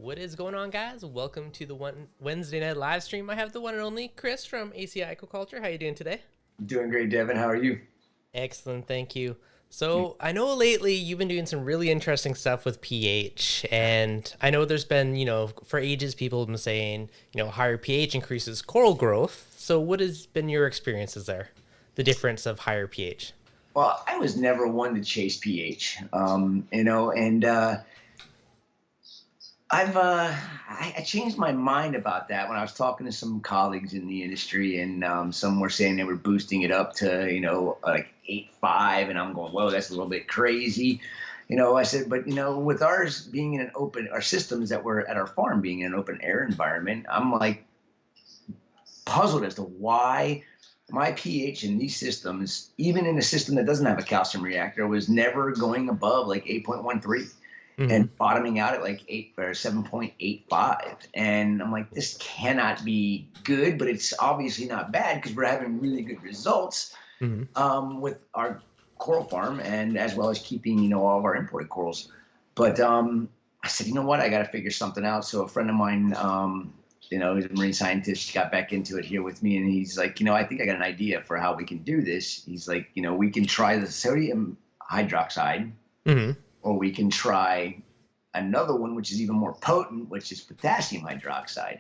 What is going on, guys? Welcome to the Wednesday night live stream. I have the one and only Chris from ACI Aquaculture. How you doing today? Doing great, Devin. How are you? Excellent, thank you. So I know lately you've been doing some really interesting stuff with pH, and I know there's been, for ages people have been saying, higher pH increases coral growth. So what has been your experiences there? The difference of higher pH? Well, I was never one to chase pH, and I changed my mind about that when I was talking to some colleagues in the industry, and some were saying they were boosting it up to, like 8.5, and I'm going, whoa, that's a little bit crazy. I said, but with ours being in our systems that were at our farm being in an open air environment, I'm like puzzled as to why my pH in these systems, even in a system that doesn't have a calcium reactor, was never going above like 8.13 Mm-hmm. and bottoming out at like 8 or 7.85. And I'm like, this cannot be good, but it's obviously not bad because we're having really good results Mm-hmm. with our coral farm and as well as keeping, all of our imported corals. But I said, you know what, I got to figure something out. So a friend of mine, he's a marine scientist, got back into it here with me. And he's like, I think I got an idea for how we can do this. He's like, we can try the sodium hydroxide, Mm-hmm. or we can try another one, which is even more potent, which is potassium hydroxide.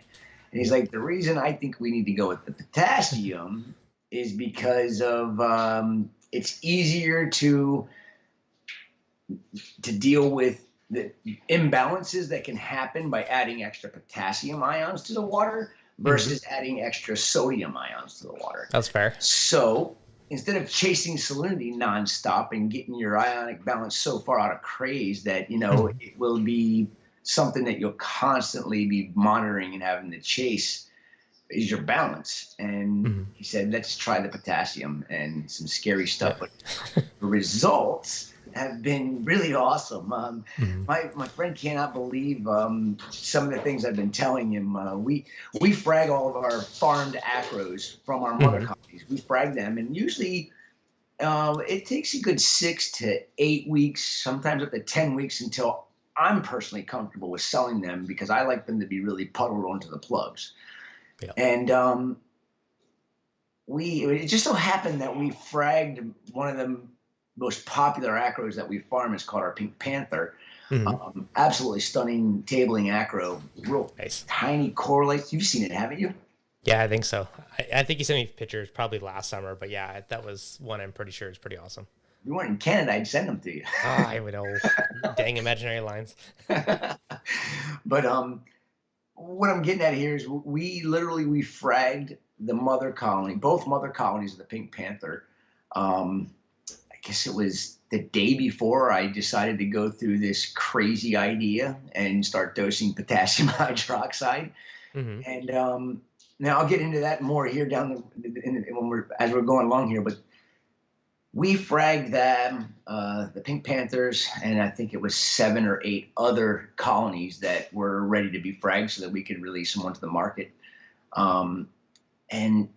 And he's like, the reason I think we need to go with the potassium is because of it's easier to deal with the imbalances that can happen by adding extra potassium ions to the water versus adding extra sodium ions to the water. That's fair. So instead of chasing salinity nonstop and getting your ionic balance so far out of craze that, it will be something that you'll constantly be monitoring and having to chase is your balance. And he said, let's try the potassium, and some scary stuff, but the results have been really awesome. My friend cannot believe some of the things I've been telling him. We frag all of our farmed acros from our mother colonies. We frag them, and usually it takes a good 6 to 8 weeks, sometimes up to 10 weeks, until I'm personally comfortable with selling them because I like them to be really puddled onto the plugs. Yeah. And it just so happened that we fragged one of the most popular acros that we farm. Is called our Pink Panther. Absolutely stunning tabling acro, real Nice. tiny correlates. You've seen it, haven't you? Yeah, I think so. I think you sent me pictures probably last summer, but yeah, that was one I'm pretty sure is pretty awesome. If you weren't in Canada, I'd send them to you. I would know. Dang imaginary lines. But what I'm getting at here is we fragged the mother colony, both mother colonies of the Pink Panther. I guess it was the day before I decided to go through this crazy idea and start dosing potassium hydroxide. And now I'll get into that more here as we're going along here. But we fragged them, the Pink Panthers, and I think it was 7 or 8 other colonies that were ready to be fragged so that we could release them onto the market. And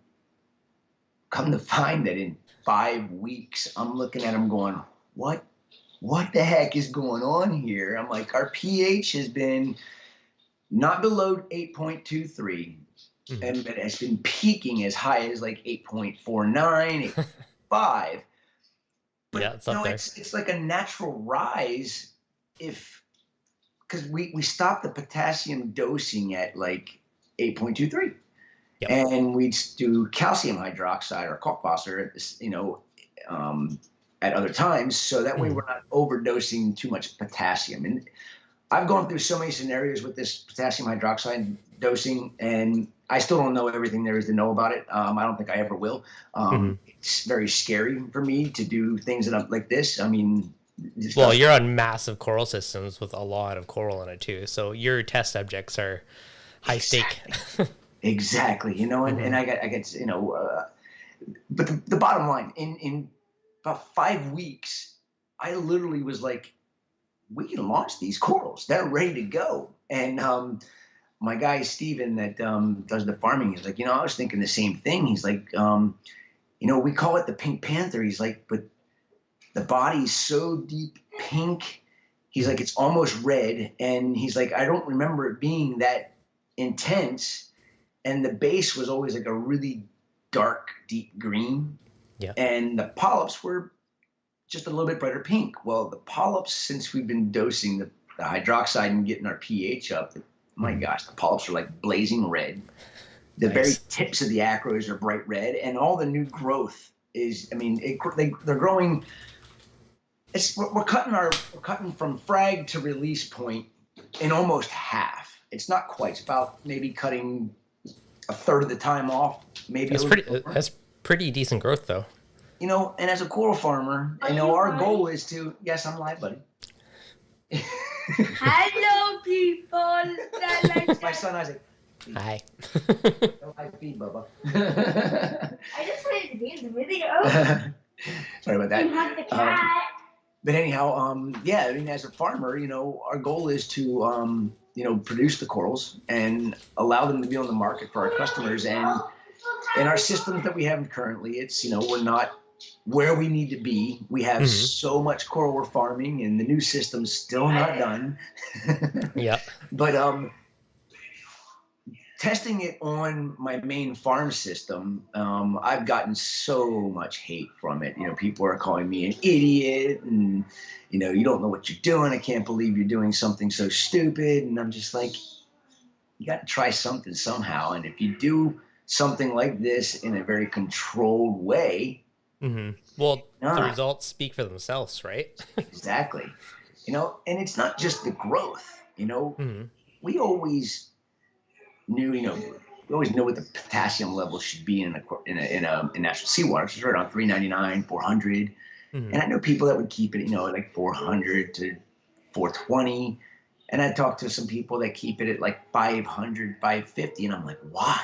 come to find that in 5 weeks, I'm looking at them going, what the heck is going on here? I'm like, our pH has been not below 8.23, and it has been peaking as high as like 8.49, 8.5. But yeah, it's up there. It's like a natural rise because we stopped the potassium dosing at like 8.23. Yep. And we'd do calcium hydroxide or Kalkwasser at other times, so that way we're not overdosing too much potassium. And I've gone through so many scenarios with this potassium hydroxide dosing, and I still don't know everything there is to know about it. I don't think I ever will. It's very scary for me to do things like this. I mean, well, you're on massive coral systems with a lot of coral in it too, so your test subjects are high stake. Exactly, and I get, but the bottom line, in about 5 weeks, I literally was like, we can launch these corals. They're ready to go. And my guy, Steven, that does the farming, he's like, I was thinking the same thing. He's like, we call it the Pink Panther. He's like, but the body's so deep pink He's like, it's almost red. And he's like, I don't remember it being that intense. And the base was always like a really dark, deep green. Yeah. And the polyps were just a little bit brighter pink. Well, the polyps, since we've been dosing the hydroxide and getting our pH up, my gosh, the polyps are like blazing red. The very tips of the acros are bright red, and all the new growth is, I mean, they're growing. We're cutting from frag to release point in almost half. It's not quite. It's about maybe cutting a third of the time off. Maybe that's pretty decent growth, though. You know, and as a coral farmer, you know, our goal is to. Yes, I'm live, buddy. Hello, people. My son Isaac. Hi. I feed Bubba. I just wanted to be in the video. Sorry about that. You have the cat. But anyhow, yeah, I mean, as a farmer, you know, our goal is to, you know, produce the corals and allow them to be on the market for our customers. And in our systems that we have currently, it's, you know, we're not where we need to be. We have so much coral we're farming, and the new system's still not done. Yeah. But testing it on my main farm system, I've gotten so much hate from it. You know, people are calling me an idiot, and, you know, you don't know what you're doing. I can't believe you're doing something so stupid. And I'm just like, you got to try something somehow. And if you do something like this in a very controlled way, well, the results speak for themselves, right? Exactly. You know, and it's not just the growth. You know, we always knew, you know, we always know what the potassium level should be in natural seawater, which is right on 399, 400. And I know people that would keep it, you know, like 400 to 420. And I talked to some people that keep it at like 500, 550. And I'm like, why?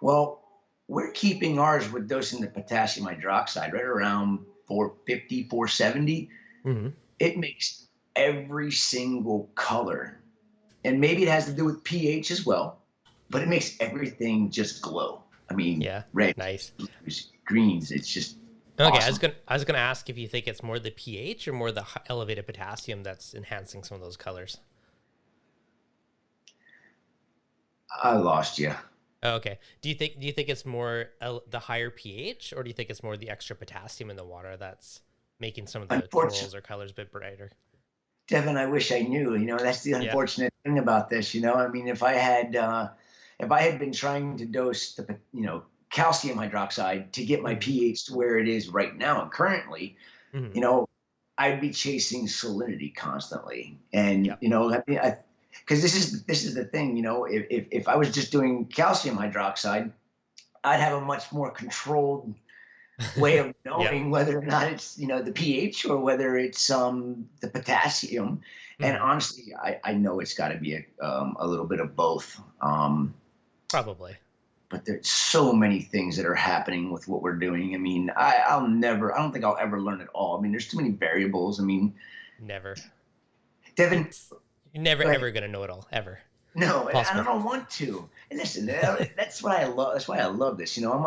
Well, we're keeping ours with dosing the potassium hydroxide right around 450, 470. It makes every single color. And maybe it has to do with pH as well, but it makes everything just glow. I mean, red, nice, blues, greens. It's just okay. Awesome. I was gonna ask if you think it's more the pH or more the elevated potassium that's enhancing some of those colors. I lost you. Oh, okay. Do you think it's more the higher pH, or do you think it's more the extra potassium in the water that's making some of the corals or colors a bit brighter? Devin, I wish I knew. You know, that's the unfortunate thing about this. You know, I mean, if I had been trying to dose the, you know, calcium hydroxide to get my pH to where it is right now and currently, you know, I'd be chasing salinity constantly. And you know, I mean, because this is the thing. You know, if I was just doing calcium hydroxide, I'd have a much more controlled way of knowing whether or not it's, you know, the pH or whether it's the potassium. And honestly, I know it's got to be a little bit of both. Probably. But there's so many things that are happening with what we're doing. I mean, I don't think I'll ever learn it all. I mean, there's too many variables. I mean, never. Devin, you're never ever gonna know it all, ever. No, and I don't want to. And listen, that's what I love. That's why I love this. You know,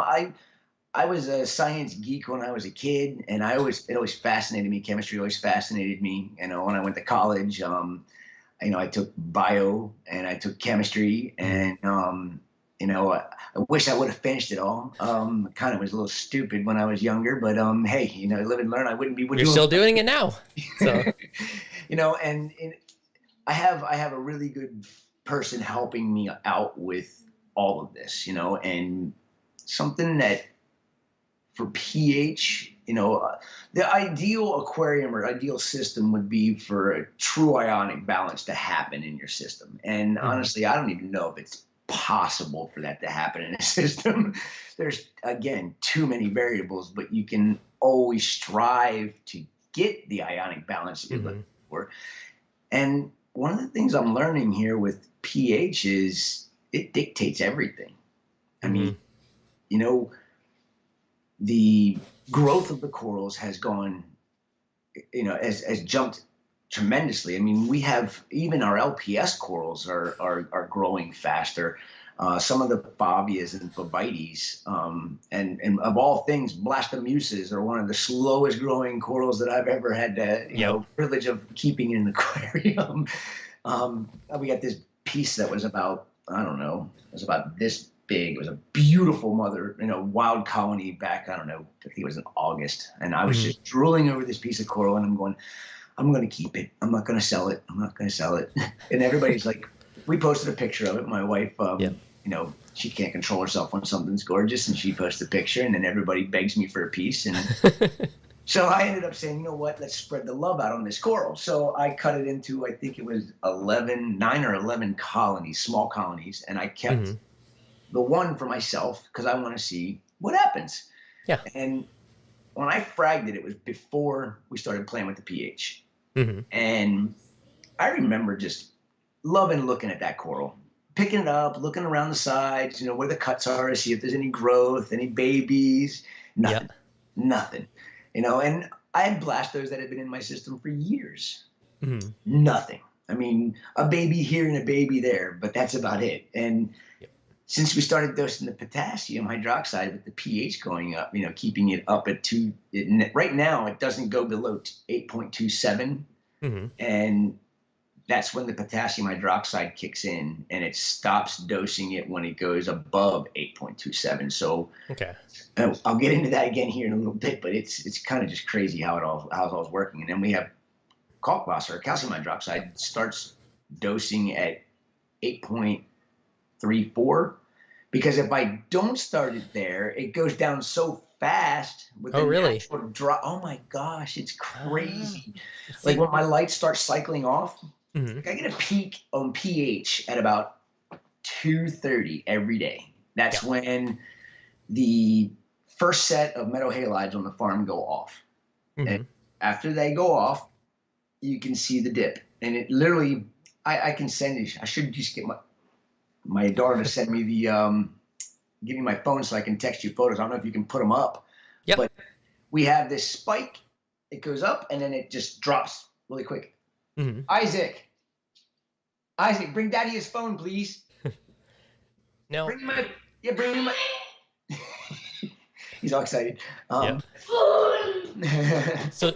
I was a science geek when I was a kid, and it always fascinated me. Chemistry always fascinated me. You know, when I went to college, you know, I took bio and I took chemistry, and you know, I wish I would have finished it all. Kind of was a little stupid when I was younger, but hey, you know, live and learn. I wouldn't be. You're still doing it now, so you know, and I have a really good person helping me out with all of this, you know, and something that for pH, you know, the ideal aquarium or ideal system would be for a true ionic balance to happen in your system. And honestly, I don't even know if it's possible for that to happen in a system. There's, again, too many variables, but you can always strive to get the ionic balance you're looking for. And one of the things I'm learning here with pH is it dictates everything. I mean, you know, the growth of the corals has gone, you know, has jumped tremendously. I mean, we have even our LPS corals are growing faster. some of the Fabias and Fabites, and of all things, Blastomuses are one of the slowest growing corals that I've ever had the privilege of keeping in an aquarium. We got this piece that was about, I don't know, it was about this big. It was a beautiful mother, wild colony back, I don't know, I think it was in August. And I was just drooling over this piece of coral, and I'm going to keep it. I'm not going to sell it. I'm not going to sell it. And everybody's like, we posted a picture of it. My wife, she can't control herself when something's gorgeous, and she posts a picture, and then everybody begs me for a piece. And so I ended up saying, you know what, let's spread the love out on this coral. So I cut it into, I think it was 9 or 11 colonies, small colonies, and I kept the one for myself because I want to see what happens. Yeah. And when I fragged it, it was before we started playing with the pH. And I remember just loving looking at that coral, picking it up, looking around the sides, where the cuts are to see if there's any growth, any babies, nothing. And I had blastos that had been in my system for years. Nothing. I mean, a baby here and a baby there, but that's about it. And since we started dosing the potassium hydroxide with the pH going up, keeping it up at 2, right now it doesn't go below 8.27. And that's when the potassium hydroxide kicks in, and it stops dosing it when it goes above 8.27. So I'll get into that again here in a little bit, but it's kind of just crazy how it's all working. And then we have Kalkwasser, calcium hydroxide, starts dosing at 8.34, because if I don't start it there, it goes down so fast with the natural drop. Oh my gosh, it's crazy. Like when my lights start cycling off, like I get a peak on pH at about 230 every day. That's when the first set of meadow halides on the farm go off. And after they go off, you can see the dip. And it literally, I can send you, I should just get my daughter to send me give me my phone so I can text you photos. I don't know if you can put them up. But we have this spike. It goes up, and then it just drops really quick. Isaac, bring Daddy his phone, please. No. Bring my. He's all excited. So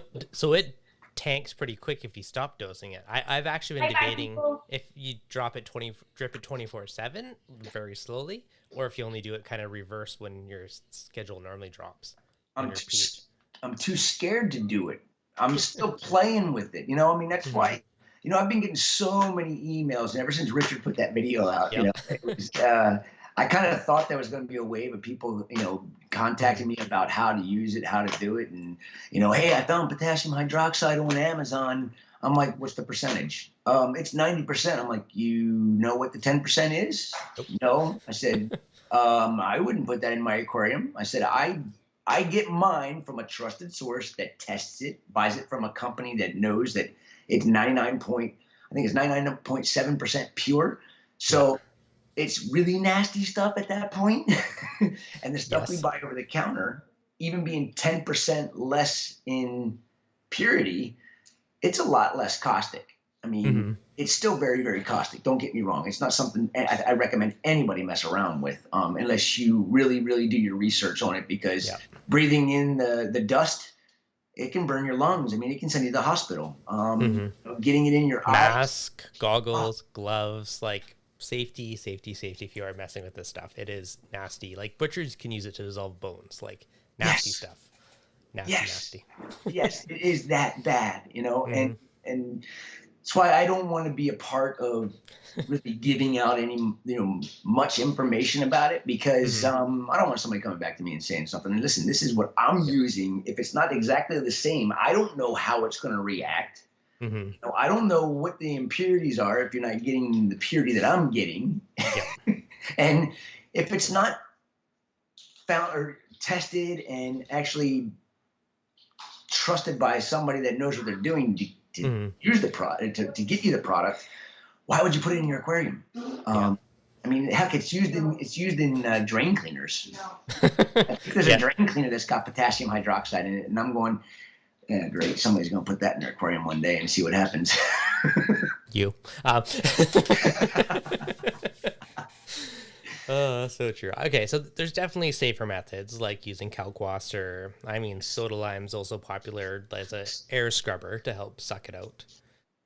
it tanks pretty quick if you stop dosing it. I've actually been debating if you drip it 24/7 very slowly, or if you only do it kind of reverse when your schedule normally drops. I'm too scared to do it. I'm still playing with it. That's why. I've been getting so many emails, and ever since Richard put that video out, it was, I kind of thought there was going to be a wave of people, contacting me about how to use it, how to do it. And, hey, I found potassium hydroxide on Amazon. I'm like, what's the percentage? It's 90%. I'm like, you know what the 10% is? No. I said, I wouldn't put that in my aquarium. I said, I get mine from a trusted source that tests it, buys it from a company that knows that it's 99.7% pure. So it's really nasty stuff at that point. And the stuff we buy over the counter, even being 10% less in purity, it's a lot less caustic. I mean, it's still very, very caustic. Don't get me wrong. It's not something I recommend anybody mess around with unless you really, really do your research on it, because breathing in the dust, it can burn your lungs. I mean, it can send you to the hospital. Getting it in your mask, goggles, gloves, like safety if you are messing with this stuff. It is nasty. Like butchers can use it to dissolve bones, like nasty stuff. Nasty. Yes, it is that bad, and that's why I don't want to be a part of really giving out any, much information about it, because I don't want somebody coming back to me and saying something. And listen, this is what I'm using. If it's not exactly the same, I don't know how it's going to react. I don't know what the impurities are if you're not getting the purity that I'm getting. And if it's not found or tested and actually trusted by somebody that knows what they're doing to use the product, to get you the product, why would you put it in your aquarium? I mean, heck, it's used in drain cleaners. I think there's a drain cleaner that's got potassium hydroxide in it, and I'm going, yeah, great. Somebody's going to put that in their aquarium one day and see what happens. Oh, that's so true. Okay, so there's definitely safer methods like using Kalkwasser. I mean, soda lime's also popular as a air scrubber to help suck it out.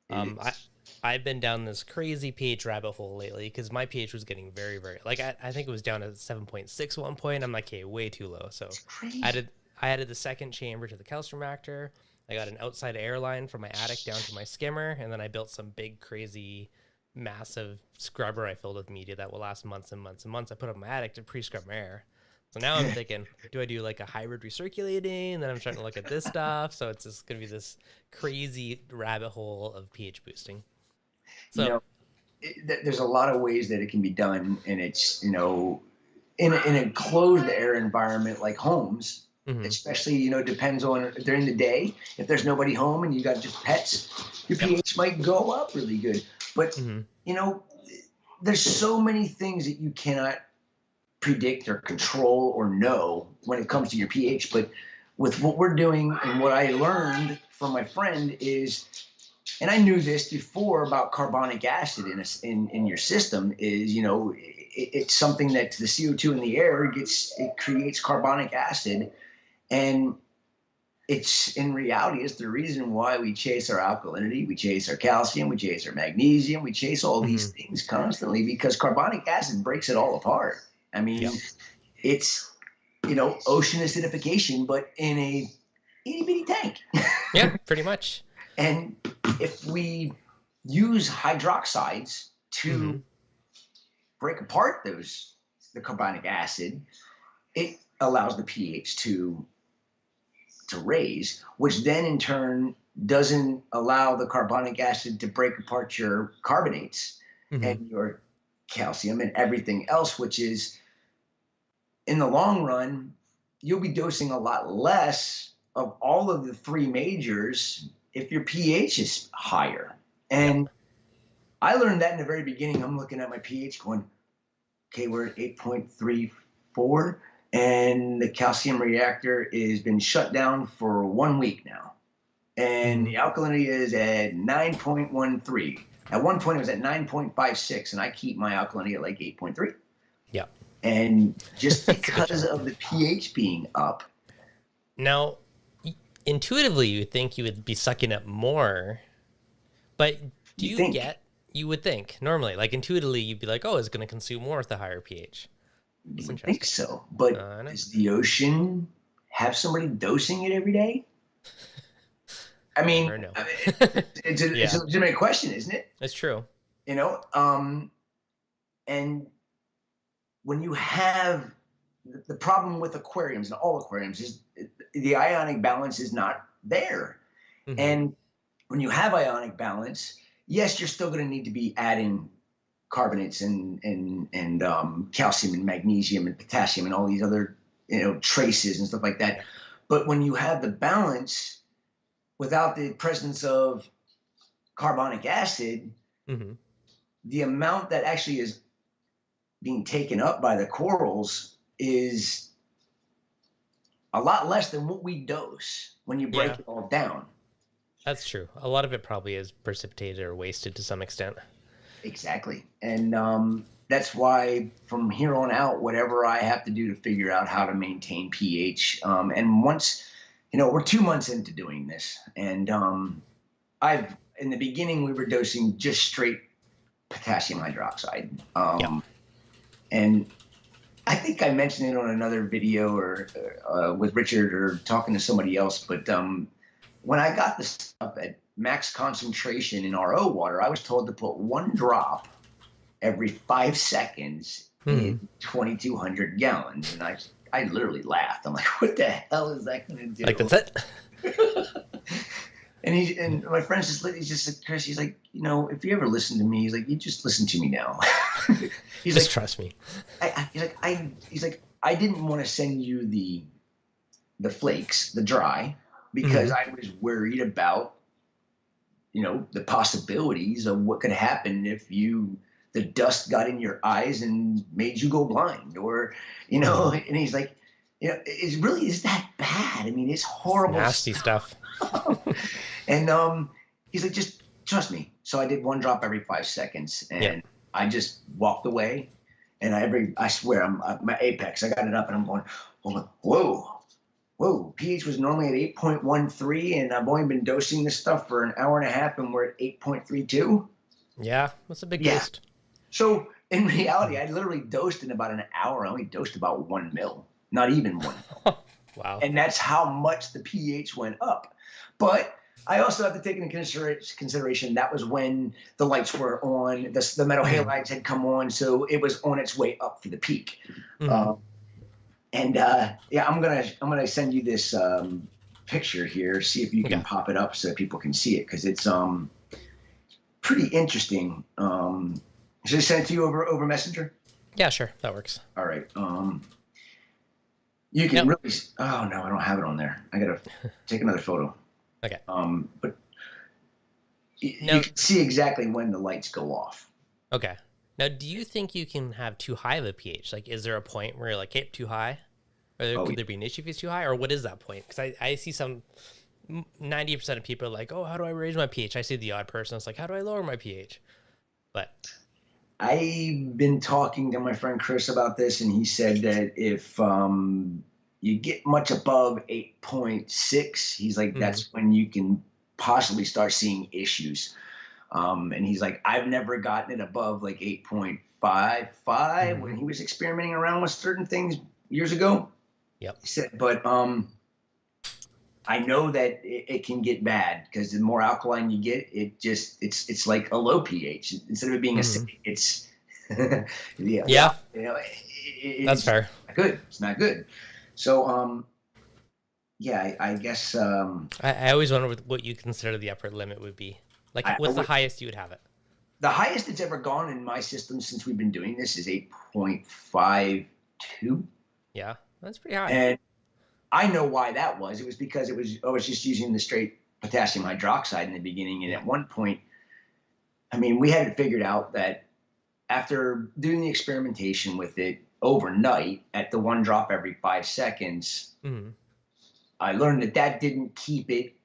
It I is. I've been down this crazy pH rabbit hole lately because my pH was getting very like I think it was down to 7.6 at one point. I'm like, okay, way too low. So It's I crazy. added I added the second chamber to the calcium reactor. I got an outside air line from my attic down to my skimmer, and then I built some big crazy massive scrubber I filled with media that will last months and months and months. I put up in my attic to pre-scrub my air. So now I'm thinking, do I do like a hybrid recirculating? And then I'm starting to look at this stuff. So it's just going to be this crazy rabbit hole of pH boosting. You So, know, there's a lot of ways that it can be done, and it's in a closed air environment like homes, mm-hmm, especially depends on during the day. If there's nobody home and you got just pets, your yep. pH might go up really good. But Mm-hmm, you know, there's so many things that you cannot predict or control or know when it comes to your pH. But with what we're doing and what I learned from my friend is, and I knew this before about carbonic acid in your system, is it's something that the CO2 in the air it creates carbonic acid, and it's in reality it's the reason why we chase our alkalinity, we chase our calcium, we chase our magnesium, we chase all mm-hmm, these things constantly because carbonic acid breaks it all apart. I mean, yep. it's ocean acidification, but in a itty bitty tank. Yeah, pretty much. And if we use hydroxides Mm-hmm, to break apart the carbonic acid, it allows the pH to raise, which then in turn doesn't allow the carbonic acid to break apart your carbonates mm-hmm, and your calcium and everything else, which is in the long run, you'll be dosing a lot less of all of the three majors if your pH is higher. yep. And I learned that in the very beginning. I'm looking at my pH going, okay, we're at 8.34, and the calcium reactor has been shut down for 1 week now. And Mm-hmm, the alkalinity is at 9.13. At one point, it was at 9.56, and I keep my alkalinity at like 8.3. yep. And just That's a good because chunk. of the pH being up, Now, intuitively, you would think you would be sucking up more, but do you you think get, you would think normally, like intuitively, you'd be like, oh, it's going to consume more with the higher pH. you That's would think interesting. so. But I know. does the ocean have somebody dosing it every day? I You mean, never know. it's a Yeah, legitimate question, isn't it? that's true. You know, um, and when you have the problem with aquariums and all aquariums is the ionic balance is not there. Hmm. And when you have ionic balance, yes, you're still going to need to be adding carbonates and calcium and magnesium and potassium and all these other traces and stuff like that. But when you have the balance without the presence of carbonic acid, Hmm. the amount that actually is being taken up by the corals is a lot less than what we dose when you break Yeah, it all down. that's true. A lot of it probably is precipitated or wasted to some extent. Exactly. And that's why from here on out, whatever I have to do to figure out how to maintain pH. And once, we're 2 months into doing this, and in the beginning, we were dosing just straight potassium hydroxide. Yep. And I think I mentioned it on another video or with Richard or talking to somebody else, but when I got this stuff at max concentration in RO water, I was told to put 1 drop every 5 seconds Hmm. in 2,200 gallons. And I literally laughed. I'm like, what the hell is that going to Like do? that's it. And my friend's he's just like, Chris, he's like, if you ever listen to me, he's like, you just listen to me now. He's Just like, trust me. he's like, I didn't want to send you the flakes, the dry, because Hmm. I was worried about the possibilities of what could happen if the dust got in your eyes and made you go blind, or Hmm. and he's like, it really is that bad. I mean, it's It's horrible nasty stuff. stuff. And he's like, just trust me. So I did 1 drop every 5 seconds, Yep. and I just walked away. And I swear, I'm my apex. I got it up, and I'm going, whoa. pH was normally at 8.13, and I've only been dosing this stuff for an hour and a half, and we're at 8.32. Yeah, that's a big Yeah. boost. So in reality, I literally dosed in about an hour. I only dosed about 1 mil, not even 1 mil. Wow. And that's how much the pH went up. But I also have to take into consideration that was when the lights were on, the metal halides had come on, so it was on its way up for the peak. Yeah, I'm gonna send you this picture here. See if you can pop it up so people can see it, because it's pretty interesting. Should I send it to you over Messenger? Yeah, sure, that works. All right. You can really. Oh no, I don't have it on there. I gotta take another photo. Okay. But you can see exactly when the lights go off. Okay. Now, do you think you can have too high of a pH? Like, is there a point where you're like, hey, too high? Or could there be an issue if it's too high? Or what is that point? Because I see 90% of people are like, oh, how do I raise my pH? I see the odd person that's like, how do I lower my pH? But I've been talking to my friend Chris about this, and he said that if you get much above 8.6, he's like, that's when you can possibly start seeing issues. And he's like, I've never gotten it above like 8.55 when he was experimenting around with certain things years ago. Yep. He said, but I know that it can get bad, because the more alkaline you get, it's like a low pH instead of it being acidic. It's yeah. You know, that's fair. Not good. It's not good. So yeah, I guess I always wonder what you consider the upper limit would be. Like, what's the highest you would have it? The highest it's ever gone in my system since we've been doing this is 8.52. Yeah, that's pretty high. And I know why that was. It was because I was just using the straight potassium hydroxide in the beginning. And at one point, I mean, we had it figured out that after doing the experimentation with it overnight at the 1 drop every 5 seconds, I learned that didn't keep it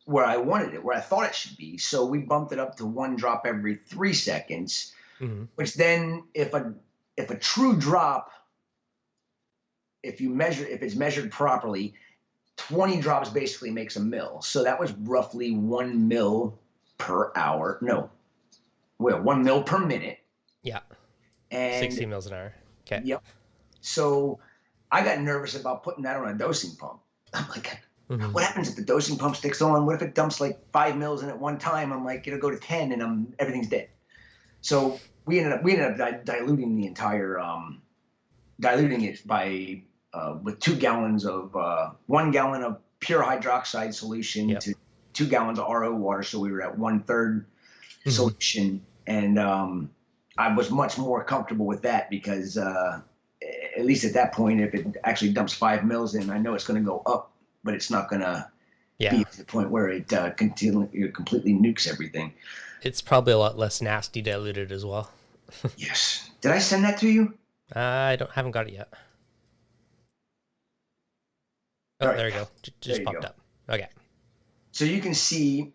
where I wanted it, where I thought it should be. So we bumped it up to 1 drop every 3 seconds, which then if a true drop, if it's measured properly, 20 drops basically makes a mil. So that was roughly 1 mil per hour. No, 1 mil per minute. Yeah. And 60 mils an hour. Okay. Yep. So I got nervous about putting that on a dosing pump. I'm like, what happens if the dosing pump sticks on? What if it dumps like 5 mils in at one time? I'm like, it'll go to 10 and everything's dead. So we ended up diluting the entire, diluting it by, with 2 gallons of, 1 gallon of pure hydroxide solution to 2 gallons of RO water. So we were at 1/3 solution. And I was much more comfortable with that because, at least at that point, if it actually dumps 5 mils in, I know it's going to go up, but it's not going to be to the point where it completely nukes everything. It's probably a lot less nasty diluted as well. Yes. Did I send that to you? I haven't got it yet. Oh, right. There you go. Just popped up. Okay. So you can see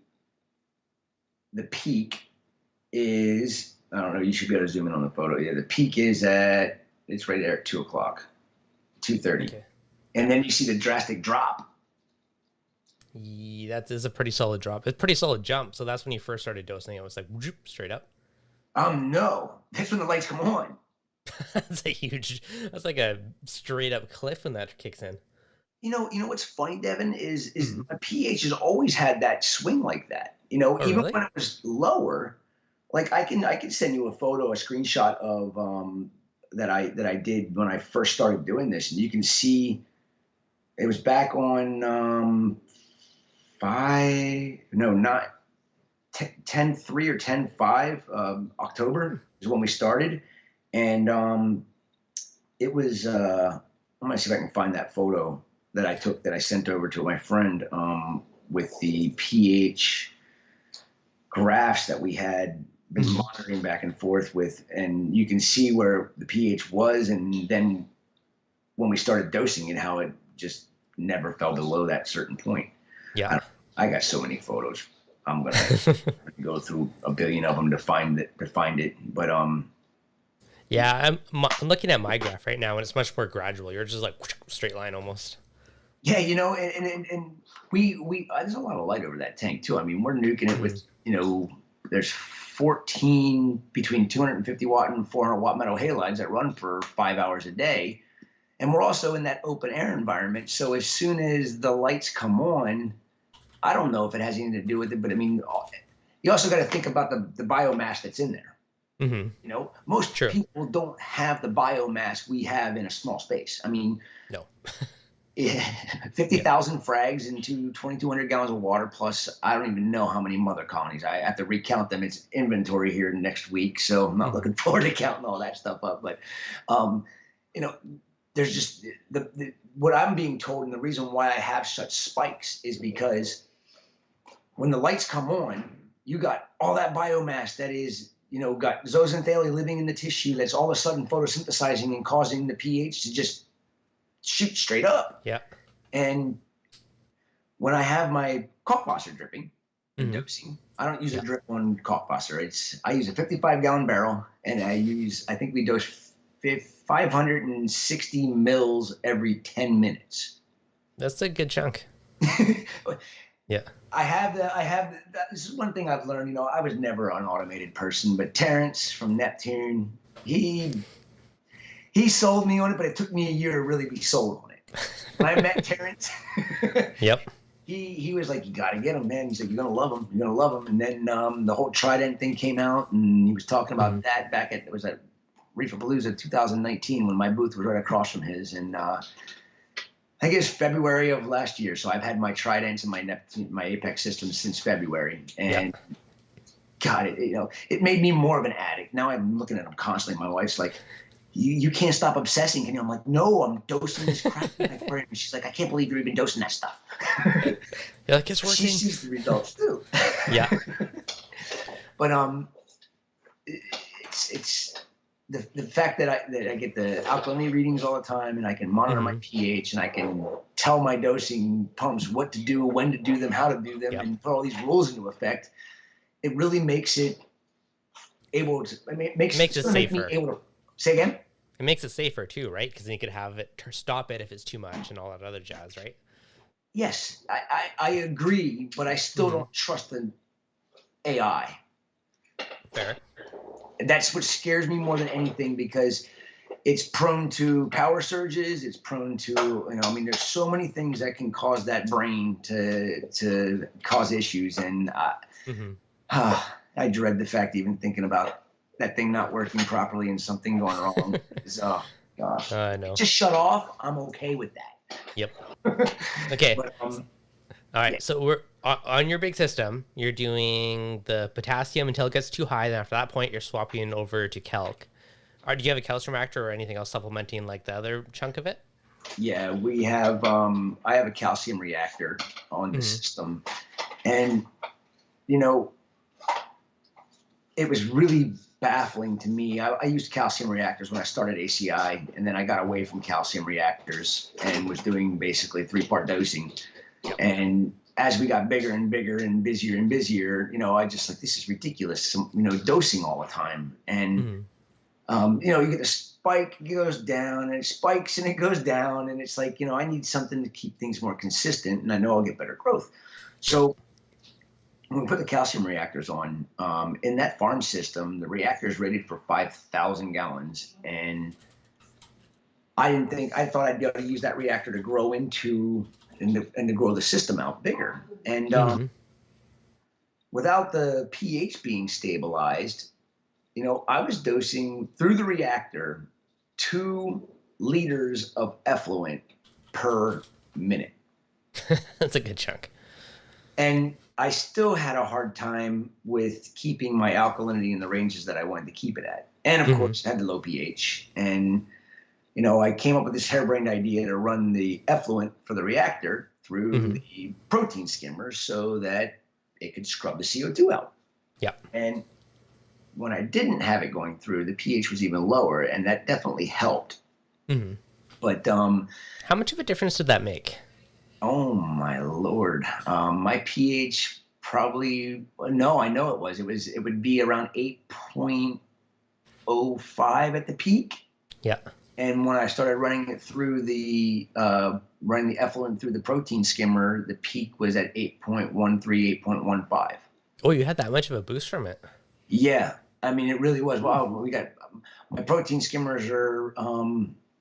the peak is, I don't know, you should be able to zoom in on the photo. Yeah, the peak is it's right there at 2 o'clock, 2:30. Okay. And then you see the drastic drop. Yeah, that is a pretty solid drop. It's a pretty solid jump. So that's when you first started dosing. It was like whoop, straight up. No, that's when the lights come on. That's that's like a straight up cliff when that kicks in. You know what's funny, Devin, is my pH has always had that swing like that. Even really? when it was lower, like I can send you a screenshot of that I did when I first started doing this, and you can see it was back on 10/3 or 10/5 October is when we started, and it was I'm gonna see if I can find that photo that I took that I sent over to my friend with the pH graphs that we had been monitoring back and forth with, and you can see where the pH was, and then when we started dosing it, how it just never fell below that certain point. Yeah, I got so many photos. I'm gonna go through a billion of them to find it. But Yeah, I'm looking at my graph right now, and it's much more gradual. You're just like straight line almost. Yeah, and we there's a lot of light over that tank too. I mean, we're nuking it with, there's 14 between 250 watt and 400 watt metal halides that run for 5 hours a day. And we're also in that open air environment. So as soon as the lights come on, I don't know if it has anything to do with it, but I mean, you also got to think about the biomass that's in there. Most True. people don't have the biomass we have in a small space. I mean, No. 50,000 frags into 2,200 gallons of water, plus I don't even know how many mother colonies. I have to recount them. It's inventory here next week, so I'm not looking forward to counting all that stuff up. But, there's just what I'm being told, and the reason why I have such spikes is because when the lights come on, you got all that biomass that is, got zooxanthellae living in the tissue that's all of a sudden photosynthesizing and causing the pH to just shoot straight up. Yeah. And when I have my Kalkwasser dripping and dosing, I don't use a drip on Kalkwasser. I use a 55-gallon barrel, and I think we dose 560 mils every 10 minutes. That's a good chunk. Yeah. This is one thing I've learned. I was never an automated person, but Terrence from Neptune, he sold me on it, but it took me a year to really be sold on it. When I met Terrence, Yep. He was like, you got to get him, man. He's like, you're going to love him. You're going to love him. And then the whole Trident thing came out, and he was talking about that back at Reefapalooza 2019 when my booth was right across from his. And I think it was February of last year. So I've had my Tridents and my Apex systems since February. And God, it made me more of an addict. Now I'm looking at them constantly. My wife's like, you can't stop obsessing, can you? I'm like, no, I'm dosing this crap. And she's like, I can't believe you're even dosing that stuff. You're like, it's working. She sees the results too. Yeah. But it's the fact that I get the alkalinity readings all the time, and I can monitor my pH, and I can tell my dosing pumps what to do, when to do them, how to do them, and put all these rules into effect. It really makes it able to. I mean, it makes it safer. Make me able to, say again. It makes it safer too, right? Because then you could have it stop it if it's too much and all that other jazz, right? Yes, I agree, but I still don't trust the AI. Fair. That's what scares me more than anything, because it's prone to power surges. It's prone to, there's so many things that can cause that brain to cause issues. And I dread the fact even thinking about that thing not working properly and something going wrong. Oh, gosh. I know. Just shut off. I'm okay with that. Yep. Okay. But, all right. So we're on your big system. You're doing the potassium until it gets too high. Then after that point, you're swapping over to calc. Do you have a calcium reactor or anything else supplementing like the other chunk of it? Yeah, we have. I have a calcium reactor on the system, and it was really baffling to me. I used calcium reactors when I started ACI, and then I got away from calcium reactors and was doing basically 3-part dosing. Yep. And as we got bigger and bigger and busier, I just like, this is ridiculous, dosing all the time. And, you get a spike, it goes down, and it spikes and it goes down. And it's like, I need something to keep things more consistent, and I know I'll get better growth. So when we put the calcium reactors on, in that farm system, the reactor is rated for 5,000 gallons. And I thought I'd be able to use that reactor to grow into and to grow the system out bigger. And without the pH being stabilized, I was dosing through the reactor 2 liters of effluent per minute. That's a good chunk. And I still had a hard time with keeping my alkalinity in the ranges that I wanted to keep it at. And of course, had the low pH. And, I came up with this harebrained idea to run the effluent for the reactor through the protein skimmer so that it could scrub the CO2 out. Yeah. And when I didn't have it going through, the pH was even lower, and that definitely helped. But how much of a difference did that make? Oh my Lord. My pH probably, no, I know it was. It would be around 8.0 8.05 at the peak. Yeah. And when I started running it through running the effluent through the protein skimmer, the peak was at 8.13, 8.15. Oh, you had that much of a boost from it. Yeah. I mean, it really was. Wow. We got my protein skimmers are,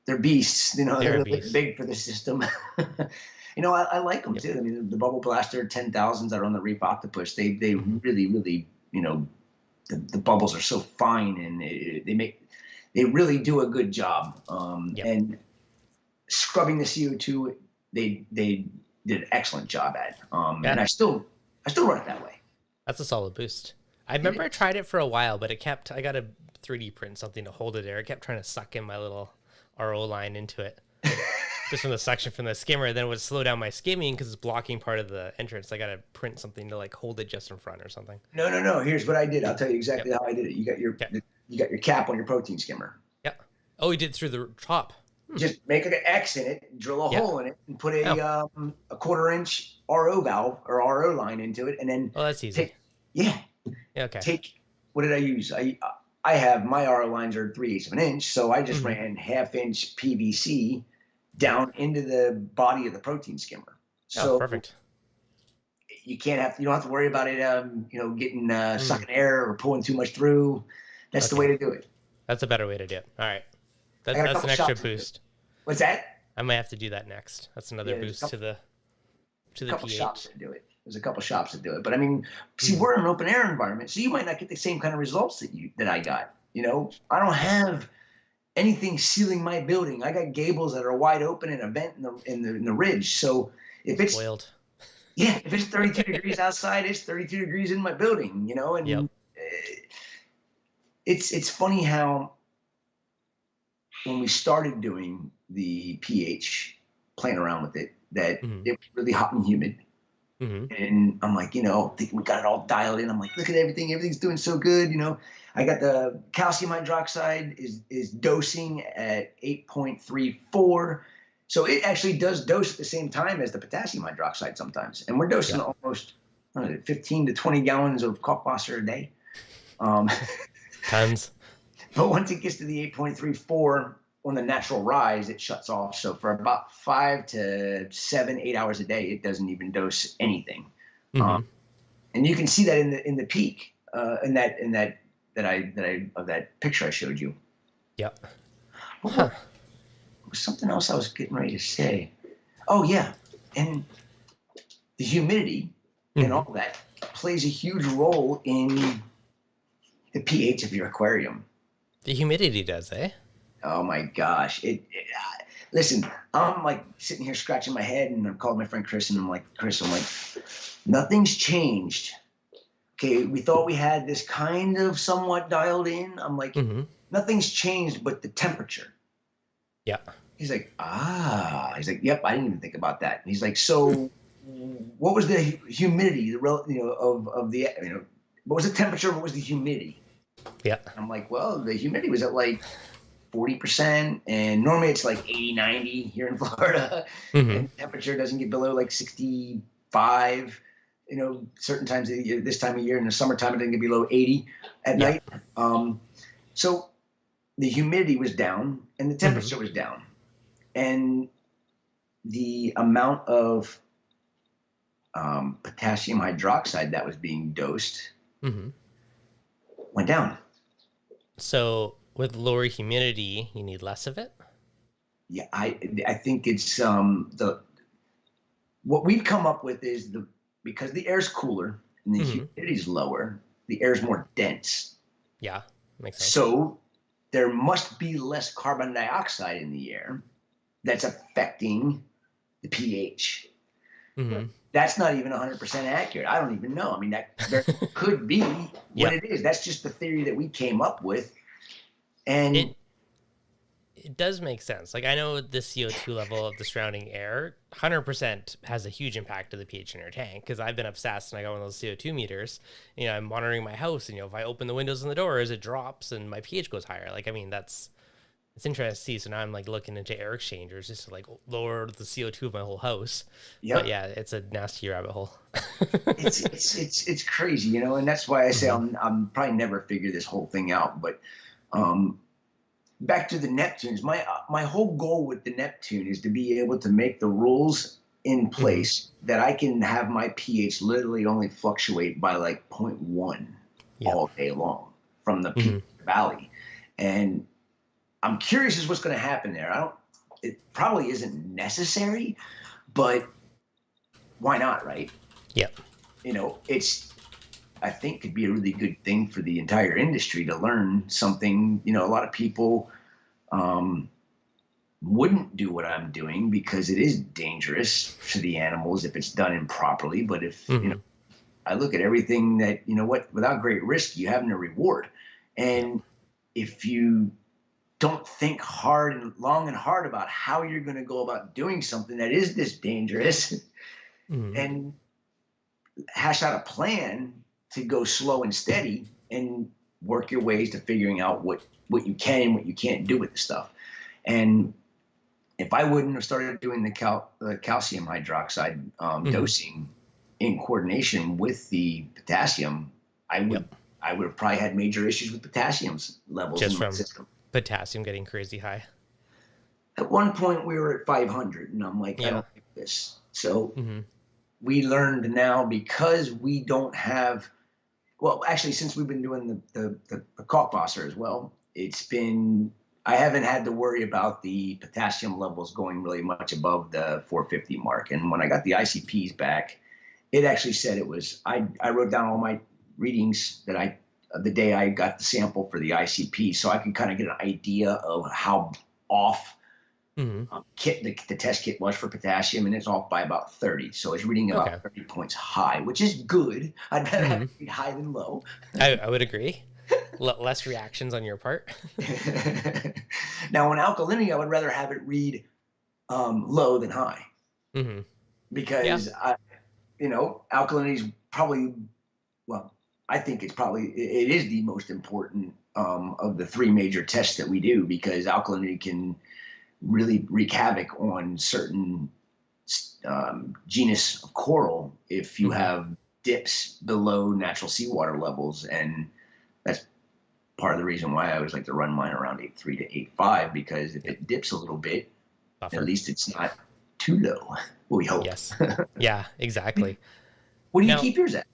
they're beasts. You know, they're really big for the system. You know, I like them too. I mean, the Bubble Blaster 10,000s that are on the Reef Octopus, they really, really, you know, the bubbles are so fine, and they really do a good job. And scrubbing the CO2, they did an excellent job at. And I still run it that way. That's a solid boost. I remember I tried it for a while, but I got a 3D print something to hold it there. It kept trying to suck in my little RO line into it. Just from the suction from the skimmer, then it would slow down my skimming because it's blocking part of the entrance. I got to print something to like hold it just in front or something. No. Here's what I did. I'll tell you exactly how I did it. You got your cap on your protein skimmer. Yeah. Oh, you did through the top. Just make an X in it, drill a hole in it, and put a 1/4 inch RO valve or RO line into it, and then. Oh, that's easy. Okay. What did I use? I have my RO lines are 3/8 of an inch, so I just ran 1/2 inch PVC down into the body of the protein skimmer. So perfect. You don't have to worry about it, getting sucking air or pulling too much through. That's the way to do it. That's a better way to do it. All right. That's an extra boost. What's that? I might have to do that next. That's another boost to the pH. Shops that do it. There's a couple shops that do it, but I mean, see, we're in an open air environment, so you might not get the same kind of results that I got. You know, I don't have anything sealing my building. I got gables that are wide open and a vent in the ridge. So if it's spoiled, if it's 32 degrees outside, it's 32 degrees in my building. You know, and it's funny how when we started doing the pH, playing around with it, that it was really hot and humid. And I'm like, thinking we got it all dialed in. I'm like, look at everything. Everything's doing so good. I got the calcium hydroxide is dosing at 8.34. So it actually does dose at the same time as the potassium hydroxide sometimes. And we're dosing almost 15 to 20 gallons of Kalkwasser a day. Tons. But once it gets to the 8.34 on the natural rise, it shuts off. So for about 5 to 7, 8 hours a day, it doesn't even dose anything. And you can see that in the peak, in that picture I showed you. Yep. There was something else I was getting ready to say. Oh yeah, and the humidity and all that plays a huge role in the pH of your aquarium. The humidity does, eh? Oh my gosh! Listen, I'm like sitting here scratching my head, and I'm calling my friend Chris, and I'm like, nothing's changed. Okay, we thought we had this kind of somewhat dialed in. I'm like, nothing's changed but the temperature. Yeah. He's like, He's like, yep, I didn't even think about that. And he's like, so what was the humidity, what was the temperature, what was the humidity? Yeah. I'm like, well, the humidity was at like 40%, and normally it's like 80, 90 here in Florida. And temperature doesn't get below like 65. Certain times of the year, this time of year in the summertime, it doesn't get below 80 at night. So the humidity was down and the temperature was down, and the amount of potassium hydroxide that was being dosed went down. So with lower humidity, you need less of it? Yeah, I think it's what we've come up with is because the air's cooler and the humidity's lower, the air's more dense. Yeah, makes sense. So there must be less carbon dioxide in the air that's affecting the pH. That's not even 100% accurate. I don't even know. I mean, there could be what it is. That's just the theory that we came up with. And it does make sense. Like, I know the CO2 level of the surrounding air 100% has a huge impact to the pH in your tank, because I've been obsessed and I got one of those CO2 meters. I'm monitoring my house, and if I open the windows and the doors, it drops and my pH goes higher. Like, I mean, it's interesting to see. So now I'm like looking into air exchangers just to like lower the CO2 of my whole house. But yeah, it's a nasty rabbit hole. it's crazy, and that's why I say I'm probably never figure this whole thing out. But Back to the Neptunes. My whole goal with the Neptune is to be able to make the rules in place that I can have my pH literally only fluctuate by like 0.1 all day long from the peak to the valley. And I'm curious as what's going to happen there. It probably isn't necessary, but why not, right? Yep. You know, I think could be a really good thing for the entire industry to learn something. You know, a lot of people wouldn't do what I'm doing because it is dangerous to the animals if it's done improperly. But if, you know, I look at everything that, you know what, without great risk, you have no reward. And if you don't think long and hard about how you're going to go about doing something that is this dangerous and hash out a plan to go slow and steady and work your ways to figuring out what you can and what you can't do with the stuff. And if I wouldn't have started doing the calcium hydroxide dosing in coordination with the potassium, I would have probably had major issues with potassium levels just in my from system. Potassium getting crazy high. At one point we were at 500 and I'm like, I don't like this. So we learned now, because we don't have, well, actually, since we've been doing the Kalkwasser as well, I haven't had to worry about the potassium levels going really much above the 450 mark. And when I got the ICPs back, it actually said I wrote down all my readings that the day I got the sample for the ICP, so I could kind of get an idea of how off the test kit was for potassium, and it's off by about 30. So it's reading about 30 points high, which is good. I'd rather have it read high than low. I would agree. Less reactions on your part. Now, on alkalinity, I would rather have it read low than high, because alkalinity is probably, well, I think it is the most important of the three major tests that we do, because alkalinity can really wreak havoc on certain genus of coral if you have dips below natural seawater levels. And that's part of the reason why I always like to run mine around 8.3 to 8.5, because if it dips a little bit, at least it's not too low. We hope. Yes. Yeah, exactly. What do you keep yours at?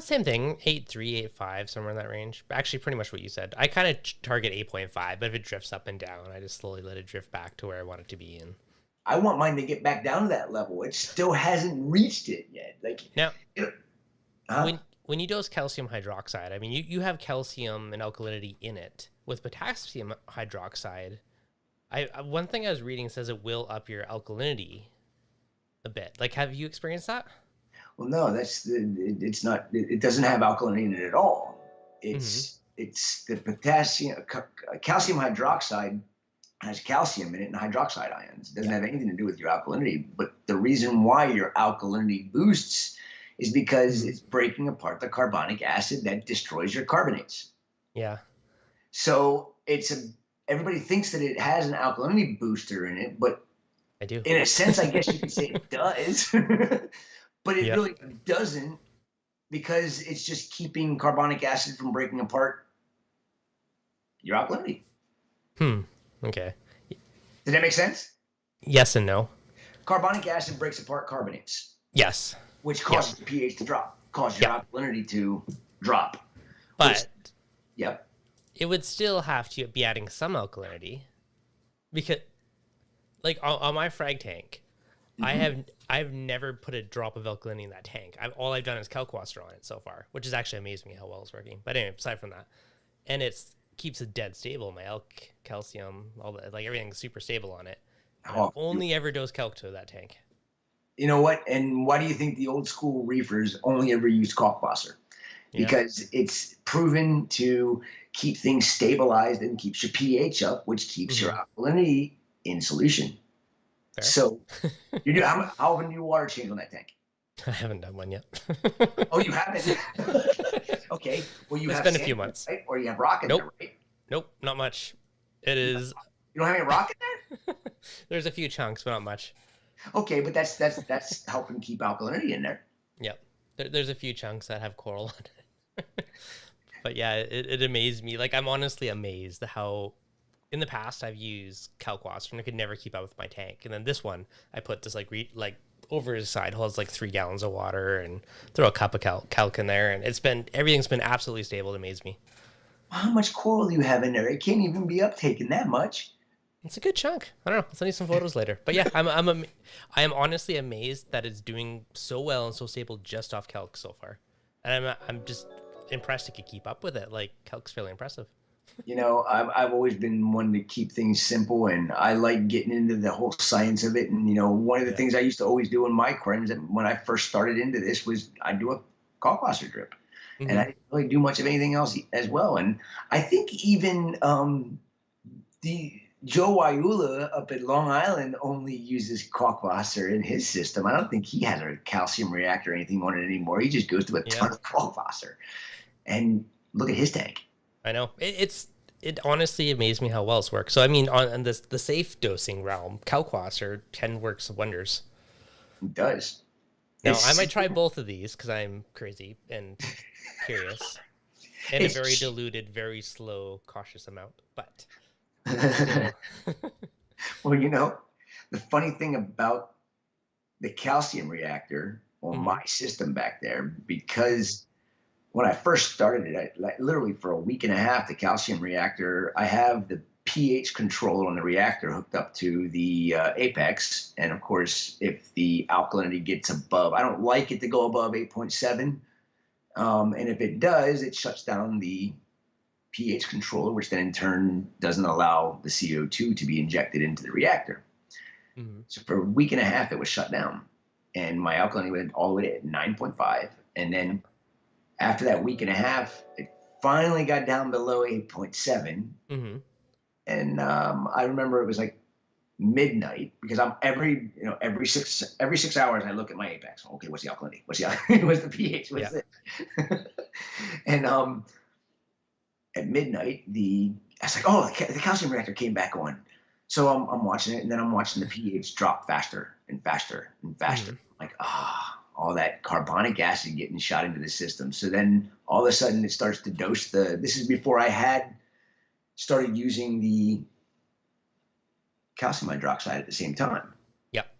Same thing, 8.3, 8.5, somewhere in that range. Actually, pretty much what you said. I kind of target 8.5, but if it drifts up and down, I just slowly let it drift back to where I want it to be in. I want mine to get back down to that level. It still hasn't reached it yet. Like, now, when you dose calcium hydroxide, I mean, you have calcium and alkalinity in it. With potassium hydroxide, one thing I was reading says it will up your alkalinity a bit. Like, have you experienced that? Well, no, it's not. It doesn't have alkalinity in it at all. It's the calcium hydroxide has calcium in it and hydroxide ions. It doesn't have anything to do with your alkalinity. But the reason why your alkalinity boosts is because it's breaking apart the carbonic acid that destroys your carbonates. Yeah. So everybody thinks that it has an alkalinity booster in it, but I do. In a sense, I guess you could say it does. But it really doesn't, because it's just keeping carbonic acid from breaking apart your alkalinity. Okay. Does that make sense? Yes and no. Carbonic acid breaks apart carbonates. Yes. Which causes the pH to drop, causes your alkalinity to drop. But it would still have to be adding some alkalinity, because, like, on my frag tank, I've never put a drop of alkalinity in that tank. All I've done is Kalkwasser on it so far, which is actually amazing me how well it's working. But anyway, aside from that, and it keeps it dead stable. My calcium, all that, like, everything's super stable on it. I've only ever dosed calc to that tank. You know what? And why do you think the old school reefers only ever used Kalkwasser? Because it's proven to keep things stabilized and keeps your pH up, which keeps your alkalinity in solution. Fair. So, how often do you water change on that tank? I haven't done one yet. Oh, you haven't? Okay. Well, it's been a few months, right? Or you have rock in there, right? Nope, not much. It is. You don't have any rock in there? There's a few chunks, but not much. Okay, but that's helping keep alkalinity in there. Yep. There's a few chunks that have coral on it. But yeah, it amazed me. Like, I'm honestly amazed how in the past I've used Kalkwasser and I could never keep up with my tank. And then this one, I put this like over the side holds like 3 gallons of water and throw a cup of calc in there. And everything's been absolutely stable. It amazed me. How much coral do you have in there? It can't even be uptaking that much. It's a good chunk. I don't know. I'll send you some photos later. But yeah, I am honestly amazed that it's doing so well and so stable just off calc so far. And I'm just impressed it could keep up with it. Like, calc's fairly impressive. You know, I've always been one to keep things simple, and I like getting into the whole science of it. And, you know, one of the things I used to always do in my aquariums when I first started into this was I'd do a Kalkwasser drip. Mm-hmm. And I didn't really do much of anything else as well. And I think even the Joe Waiula up at Long Island only uses Kalkwasser in his system. I don't think he has a calcium reactor or anything on it anymore. He just goes to a ton of Kalkwasser. And look at his tank. I know. It honestly amazed me how well it's worked. So, I mean, on the safe dosing realm, Kalkwasser works wonders. It does. Now, I might try both of these because I'm crazy and curious. In a very diluted, very slow, cautious amount. But still. Well, you know, the funny thing about the calcium reactor on my system back there, because when I first started it, literally for a week and a half, the calcium reactor, I have the pH controller on the reactor hooked up to the apex. And of course, if the alkalinity gets above, I don't like it to go above 8.7. And if it does, it shuts down the pH controller, which then in turn doesn't allow the CO2 to be injected into the reactor. Mm-hmm. So for a week and a half, it was shut down. And my alkalinity went all the way to 9.5. And then after that week and a half, it finally got down below 8.7. Mm-hmm. And I remember it was like midnight because I'm every 6 hours I look at my apex. Okay, what's the alkalinity? What's the pH? What's it? And at midnight, I was like, oh, the calcium reactor came back on. So I'm watching it, and then I'm watching the pH drop faster and faster and faster. Mm-hmm. Like, all that carbonic acid getting shot into the system. So then all of a sudden it starts to dose this is before I had started using the calcium hydroxide at the same time. Yep.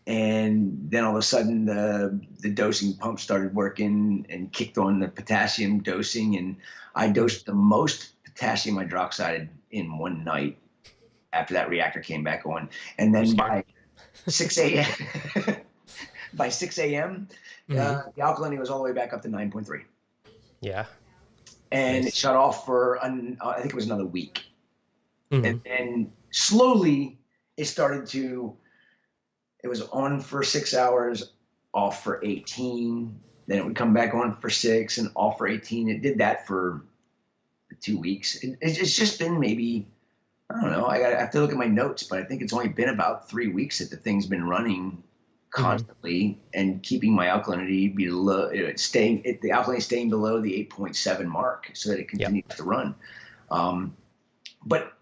And then all of a sudden the dosing pump started working and kicked on the potassium dosing. And I dosed the most potassium hydroxide in one night after that reactor came back on. And then by 6 a.m., by 6 a.m., the alkalinity was all the way back up to 9.3. Yeah. And it shut off for, I think it was another week. Mm-hmm. And then slowly it was on for 6 hours, off for 18. Then it would come back on for 6 and off for 18. It did that for 2 weeks. It's just been maybe, I don't know, I have to look at my notes, but I think it's only been about 3 weeks that the thing's been running constantly and keeping my alkalinity below, the alkalinity staying below the 8.7 mark so that it continues to run. But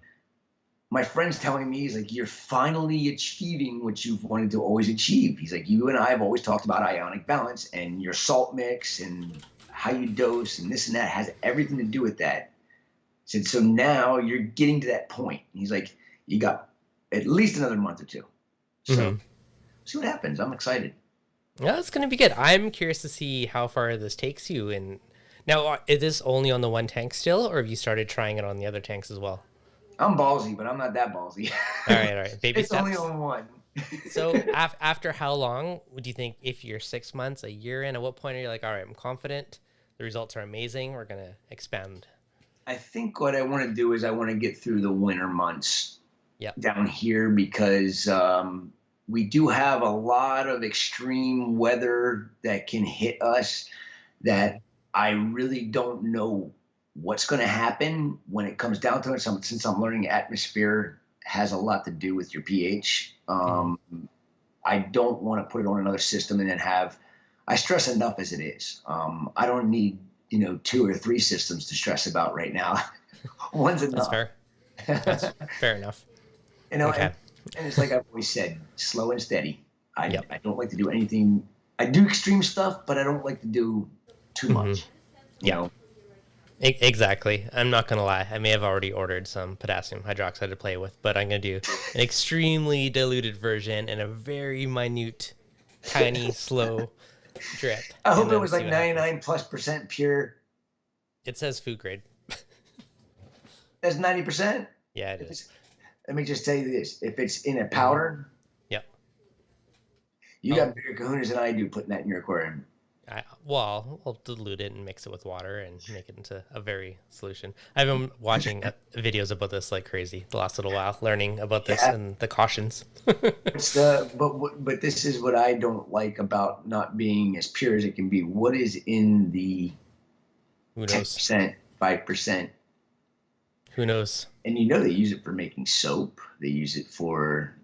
my friend's telling me, he's like, you're finally achieving what you've wanted to always achieve. He's like, you and I have always talked about ionic balance, and your salt mix and how you dose and this and that has everything to do with that. He said, so now you're getting to that point. He's like, you got at least another month or two. So see what happens. I'm excited. Yeah, it's going to be good. I'm curious to see how far this takes you. And now, is this only on the one tank still, or have you started trying it on the other tanks as well? I'm ballsy, but I'm not that ballsy. All right. Baby it's steps. Only on one. So after how long would you think, if you're 6 months, a year in, at what point are you like, all right, I'm confident, the results are amazing, we're going to expand? I think what I want to do is I want to get through the winter months down here because we do have a lot of extreme weather that can hit us that I really don't know what's going to happen when it comes down to it. Since I'm learning atmosphere has a lot to do with your pH, I don't want to put it on another system and then I stress enough as it is. I don't need 2 or 3 systems to stress about right now. One's enough. That's fair enough. Okay. And it's like I've always said, slow and steady. I don't like to do anything. I do extreme stuff, but I don't like to do too much. You know? Exactly. I'm not going to lie. I may have already ordered some potassium hydroxide to play with, but I'm going to do an extremely diluted version and a very minute, tiny, slow drip. I And hope it then was see like what happens. 99+% pure. It says food grade. That's 90%. Yeah, it If is. it's, let me just tell you this: if it's in a Mm-hmm. powder, Yep. you Oh, got bigger kahunas than I do putting that in your aquarium. I'll dilute it and mix it with water and make it into a very solution. I've been watching videos about this like crazy the last little while, learning about this Yeah, and the cautions. but this is what I don't like about not being as pure as it can be. What is in the Who knows? 10%, 5%? Who knows? And you know they use it for making soap. They use it for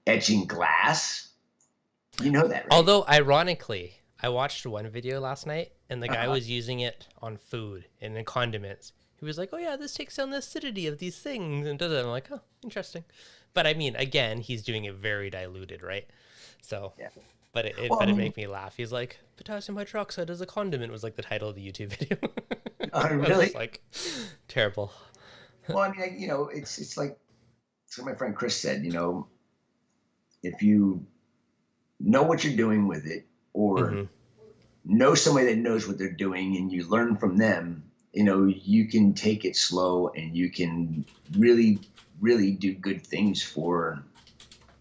etching glass. You know that, right? Although, ironically, I watched one video last night and the guy Uh-huh. was using it on food and in condiments. He was like, oh, yeah, this takes down the acidity of these things. And I'm like, oh, interesting. But I mean, again, he's doing it very diluted, right? So, Yeah. but it Well, I mean, made me laugh. He's like, potassium hydroxide as a condiment was like the title of the YouTube video. I was really? just like, terrible. Well, I mean, it's like my friend Chris said. If you know what you're doing with it, or Hmm. know somebody that knows what they're doing, and you learn from them, you can take it slow, and you can really, really do good things for,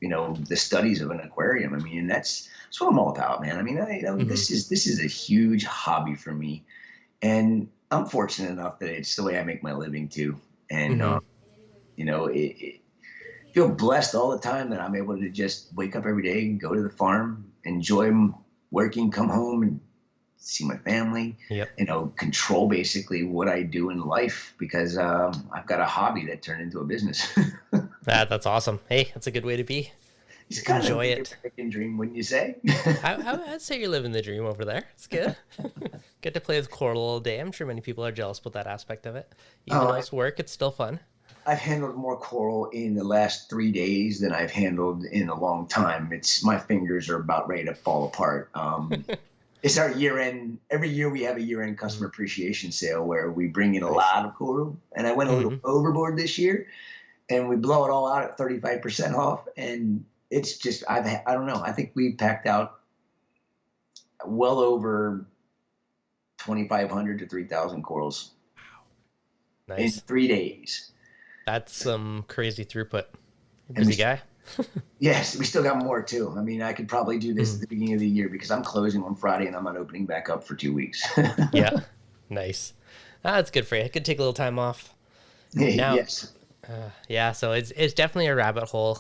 the studies of an aquarium. I mean, and that's what I'm all about, man. I mean, Hmm. this is a huge hobby for me, and I'm fortunate enough that it's the way I make my living too. And Hmm. it feel blessed all the time that I'm able to just wake up every day and go to the farm, enjoy working, come home and see my family, Yep. control basically what I do in life, because I've got a hobby that turned into a business. That's awesome. Hey, that's a good way to be. It's kind of Enjoy the it. American dream, wouldn't you say? I'd say you're living the dream over there. It's good. Get to play with coral all day. I'm sure many people are jealous about that aspect of it. Even Oh, though it's work, it's still fun. I've handled more coral in the last 3 days than I've handled in a long time. My fingers are about ready to fall apart. It's our year end. Every year we have a year end customer appreciation sale where we bring in a Nice. lot of coral. And I went a little Hmm. overboard this year, and we blow it all out at 35% off. And it's just, I don't know. I think we packed out well over 2,500 to 3,000 corals in Nice. 3 days. That's some crazy throughput. And Busy guy. yes, we still got more too. I mean, I could probably do this Mhm. at the beginning of the year, because I'm closing on Friday and I'm not opening back up for 2 weeks. Yeah. Nice. That's good for you. I could take a little time off. Now, Yes. yeah, so it's definitely a rabbit hole.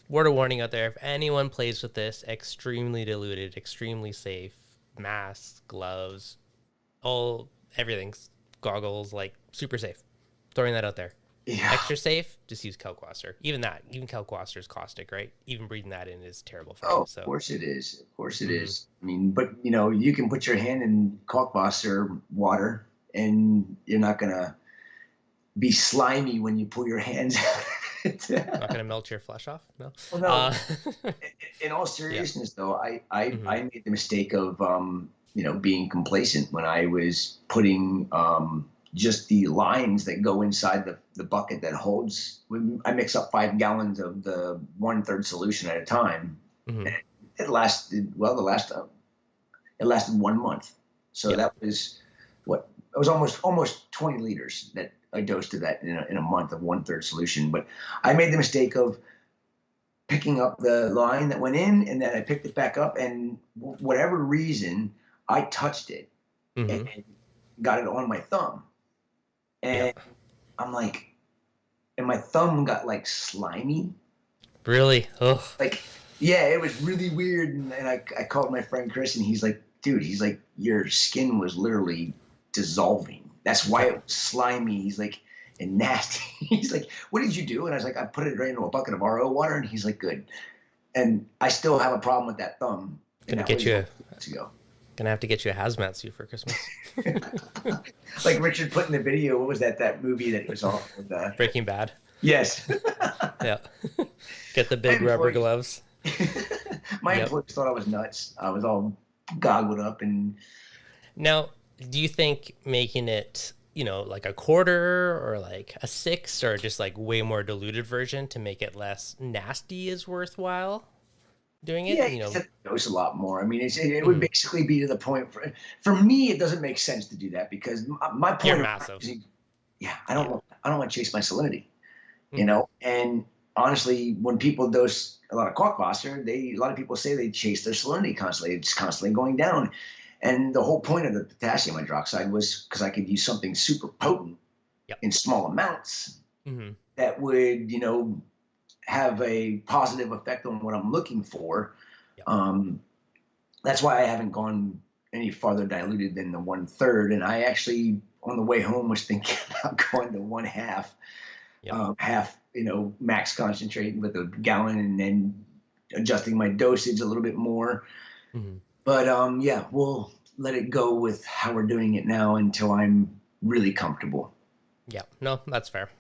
Word of warning out there: if anyone plays with this, extremely diluted, extremely safe, masks, gloves, all everything's goggles, like super safe. Throwing that out there. Yeah. Extra safe, just use Kalkwasser. Even Kalkwasser is caustic, right? Even breathing that in is terrible for Oh, you. of So, course it is. Of course it mhm. is. I mean, but you can put your hand in Kalkwasser water, and you're not gonna be slimy when you pull your hands out of Not it. gonna melt your flesh off. No. Well, no. Uh, In all yeah. seriousness, though, I Hmm. I made the mistake of being complacent when I was putting just the lines that go inside the bucket that holds. When I mix up 5 gallons of the 1/3 solution at a time, Hmm. and it lasted well. It lasted 1 month, so Yep. that was what it was, almost 20 liters that I dosed of that in a month of 1/3 solution. But I made the mistake of picking up the line that went in, and then I picked it back up, and whatever reason, I touched it and Hmm. got it on my thumb. And Yep. I'm like, and my thumb got like slimy. Really? Oh. Like, yeah, it was really weird. And I called my friend Chris, and he's like, dude, your skin was literally dissolving. That's why it was slimy. He's like, and nasty. He's like, what did you do? And I was like, I put it right into a bucket of RO water. And he's like, good. And I still have a problem with that thumb. And Gonna that get was you like a 2 weeks ago. Gonna have to get you a hazmat suit for Christmas. Like Richard put in the video, what was that movie that was on? Breaking Bad. Yes. Yeah. Get the My big rubber employees, gloves. my Yep. employees thought I was nuts. I was all goggled up, and Now, do you think making it, like a quarter or like a sixth or just like way more diluted version to make it less nasty is worthwhile doing it, Yeah, you you know? have to dose a lot more. I mean, it would Mhm. basically be to the point for me. It doesn't make sense to do that because my You're point of massive. using, yeah, Yeah. I don't want to chase my salinity, Hmm. And honestly, when people dose a lot of Kalkwasser, a lot of people say they chase their salinity constantly. It's constantly going down. And the whole point of the potassium hydroxide was because I could use something super potent Yep. in small amounts Hmm. that would, have a positive effect on what I'm looking for. Yep. That's why I haven't gone any farther diluted than the 1/3. And I actually, on the way home, was thinking about going to 1/2, Yep. half, max concentrate with a gallon, and then adjusting my dosage a little bit more. Hmm. But yeah, we'll let it go with how we're doing it now until I'm really comfortable. Yeah, no, that's fair.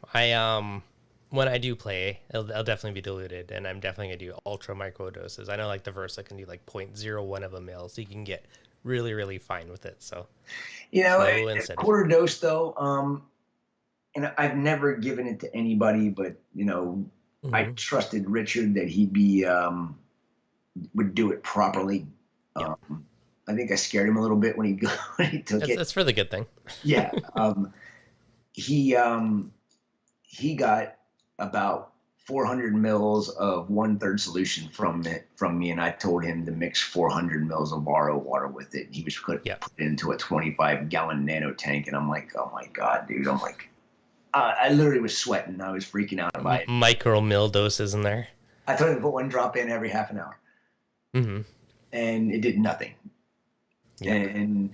When I do play, I'll definitely be diluted, and I'm definitely gonna do ultra micro doses. I know like the Versa can do like 0.01 of a mil, so you can get really, really fine with it. So slow and A steady. quarter dose though, and I've never given it to anybody, but I Hmm. trusted Richard that he'd be would do it properly. Yep, Um, I think I scared him a little bit when he when he took it. it's for the good thing. Yeah, he um, he got about 400 mils of 1/3 solution from me, and I told him to mix 400 mils of RO water with it. He was put Yep, it into a 25-gallon nano tank, and I'm like, oh my god, dude! I'm like, I literally was sweating. I was freaking out about it. micro mil doses in there. I told him to put one drop in every half an hour, Hmm. and it did nothing. Yep. And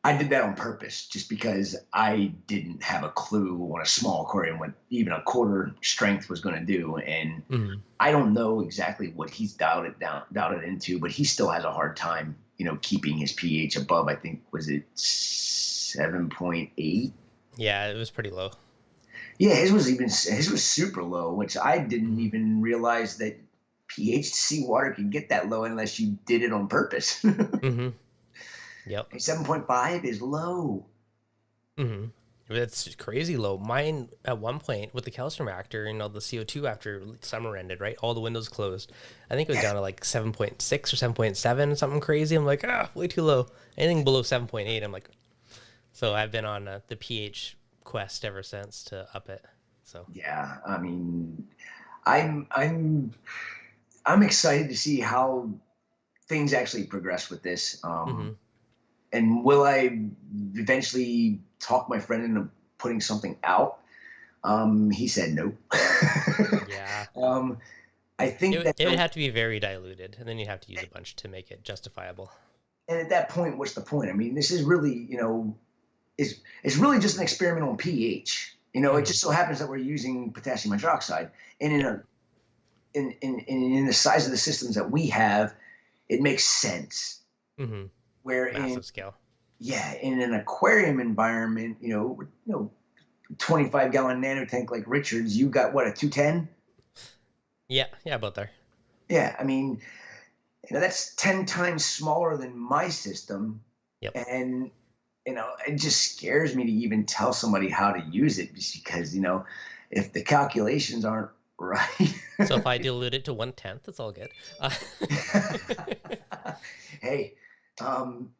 I did that on purpose, just because I didn't have a clue on a small aquarium what even a quarter strength was going to do. And Hmm. I don't know exactly what he's dialed it into, but he still has a hard time, keeping his pH above. I think was it 7.8. Yeah, it was pretty low. Yeah, his was super low, which I didn't Hmm. even realize that pH seawater could get that low unless you did it on purpose. Hmm. Yep. 7.5 is low. Hmm. It's crazy low. Mine at one point with the calcium reactor, the CO2 after summer ended, right? All the windows closed. I think it was Yeah, down to like 7.6 or 7.7, something crazy. I'm like, way too low. Anything below 7.8, I'm like, so I've been on the pH quest ever since to up it. So, yeah. I mean, I'm I'm I'm excited to see how things actually progress with this. hmm. And will I eventually talk my friend into putting something out? He said no. Yeah. um, I think that, It would have to be very diluted, and then you'd have to use a bunch to make it justifiable. and at that point, what's the point? I mean, this is really, it's really just an experiment on pH. It Hmm. just so happens that we're using potassium hydroxide, and Yep. in the size of the systems that we have, it makes sense. Hmm. Where Massive scale. yeah, in an aquarium environment, 25-gallon nano tank like Richard's, you got what, a 210? Yeah. Yeah, about there. Yeah, I mean, that's 10 times smaller than my system, Yep. and it just scares me to even tell somebody how to use it, just because if the calculations aren't right. So if I dilute it to 1/10, it's all good. Hey, um,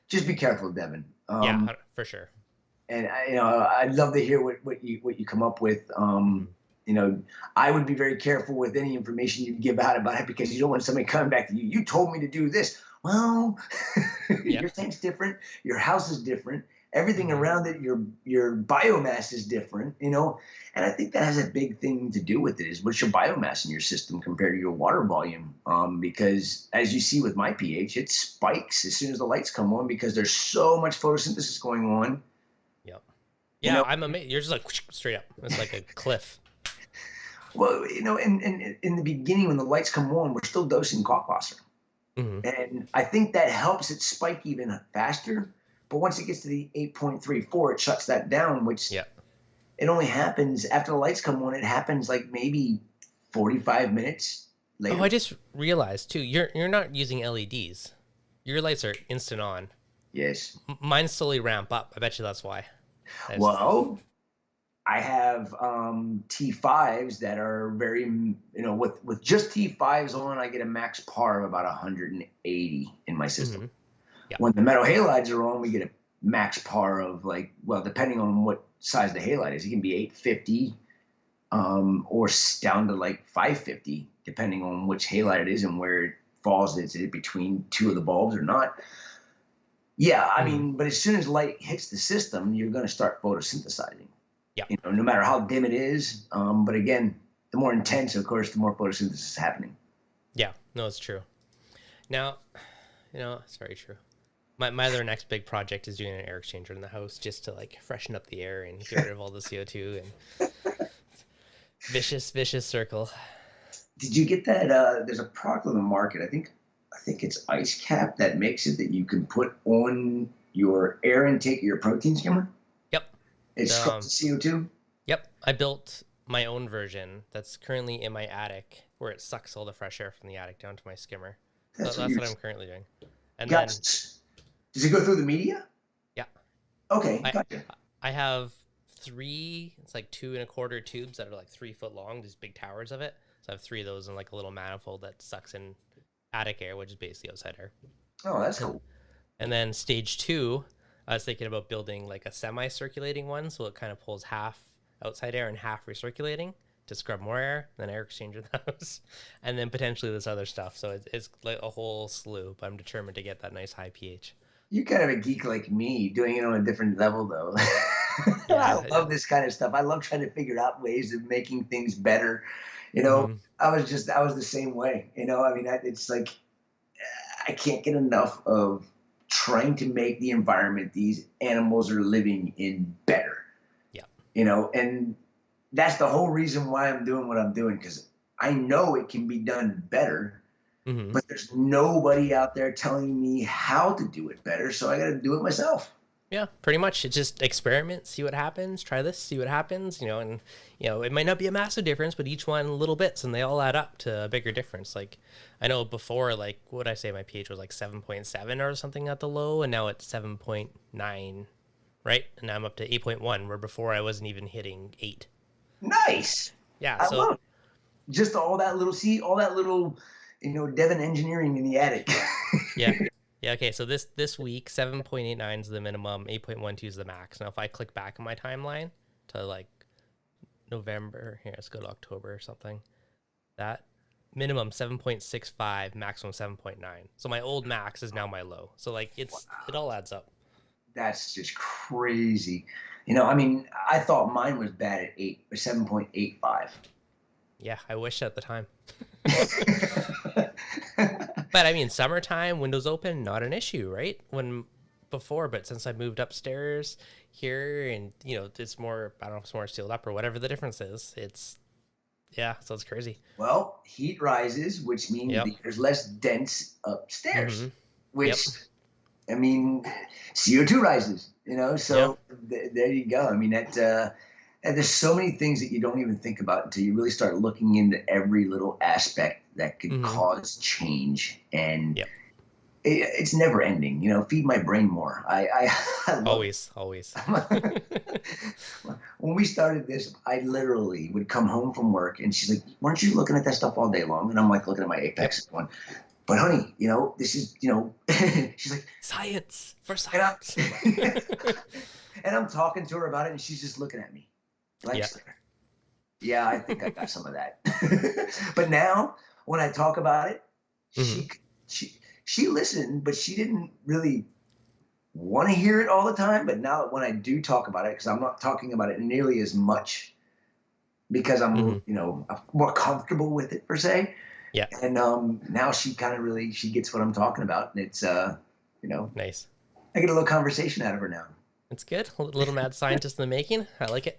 just be careful, Devin. Yeah, for sure. And I'd love to hear what you come up with. Hmm. I would be very careful with any information you give out about it, because you don't want somebody coming back to you. You told me to do this. Well, Yeah. your tank's different. Your house is different. Everything Hmm. around it, your biomass is different. And I think that has a big thing to do with it. Is what's your biomass in your system compared to your water volume? Because as you see with my pH, it spikes as soon as the lights come on, because there's so much photosynthesis going on. Yep. You Yeah, know, I'm amazed. You're just like straight up. It's like a cliff. Well, in the beginning, when the lights come on, we're still dosing Kalkwasser. Hmm. And I think that helps it spike even faster. But once it gets to the 8.34, it shuts that down, which Yeah. it only happens after the lights come on. It happens like maybe 45 minutes Oh, I later. just realized too. You're not using LEDs. Your lights are instant on. Yes. Mine slowly ramp up. I bet you that's why. Well, I have T5s that are very, with just T5s on, I get a max par of about 180 in my system. Yeah. When the metal halides are on, we get a max par of depending on what size the halide is, it can be 850 or down to like 550, depending on which halide it is and where it falls. Is it between two of the bulbs or not? Yeah, I mean, but as soon as light hits the system, you're going to start photosynthesizing. Yeah. No matter how dim it is. But again, the more intense, of course, the more photosynthesis is happening. Yeah, no, it's true. Now, it's very true. My other next big project is doing an air exchanger in the house just to like freshen up the air and get rid of all the CO2 and vicious circle. Did you get that? There's a product on the market. I think it's Ice Cap that makes it that you can put on your air intake of your protein skimmer. Yep. It sucks the CO2. Yep. I built my own version that's currently in my attic where it sucks all the fresh air from the attic down to my skimmer. That's what I'm currently doing. And then does it go through the media? Yeah. Okay, gotcha. I have 3, it's like 2 1/4 tubes that are like 3 foot long, these big towers of it. So I have 3 of those in like a little manifold that sucks in attic air, which is basically outside air. Oh, that's cool. And then stage 2, I was thinking about building like a semi-circulating one, so it kind of pulls half outside air and half recirculating to scrub more air, then air exchange in the house, and then potentially this other stuff. So it's like a whole slew, but I'm determined to get that nice high pH. You're kind of a geek like me, doing it on a different level, though. I love this kind of stuff. I love trying to figure out ways of making things better. I was the same way. I mean, it's like I can't get enough of trying to make the environment these animals are living in better. Yeah. And that's the whole reason why I'm doing what I'm doing, because I know it can be done better. But there's nobody out there telling me how to do it better, so I got to do it myself. Yeah, pretty much. It's just experiment, see what happens, try this, see what happens, and it might not be a massive difference, but each one little bits and they all add up to a bigger difference. Like I know before, like what did I say, my pH was like 7.7 or something at the low, and now it's 7.9, right? And now I'm up to 8.1, where before I wasn't even hitting 8. Nice. Yeah, I love it. Just all that little Devon engineering in the attic. Yeah. Yeah, okay, so this week, 7.89 is the minimum, 8.12 is the max. Now, if I click back in my timeline to, like, November, here, let's go to October or something, that minimum 7.65, maximum 7.9. So my old max is now my low. So, like, it all adds up. That's just crazy. I mean, I thought mine was bad at 7.85. Yeah, I wish at the time. But I mean, summertime, windows open, not an issue, right? But since I moved upstairs here and, it's more, I don't know if it's more sealed up or whatever the difference is. So it's crazy. Well, heat rises, which means there's less dense upstairs, which, I mean, CO2 rises, so there you go. I mean, and there's so many things that you don't even think about until you really start looking into every little aspect that could cause change. And it's never ending. Feed my brain more. I always. When we started this, I literally would come home from work and she's like, weren't you looking at that stuff all day long? And I'm like looking at my Apex going, but honey, this is, she's like, science for science. And I'm talking to her about it and she's just looking at me. Yeah, I think I got some of that. But now when I talk about it, she listened, but she didn't really want to hear it all the time. But now when I do talk about it, because I'm not talking about it nearly as much because I'm, more comfortable with it per se. Yeah. And now she kind of she gets what I'm talking about. And it's, nice. I get a little conversation out of her now. It's good. A little mad scientist in the making. I like it.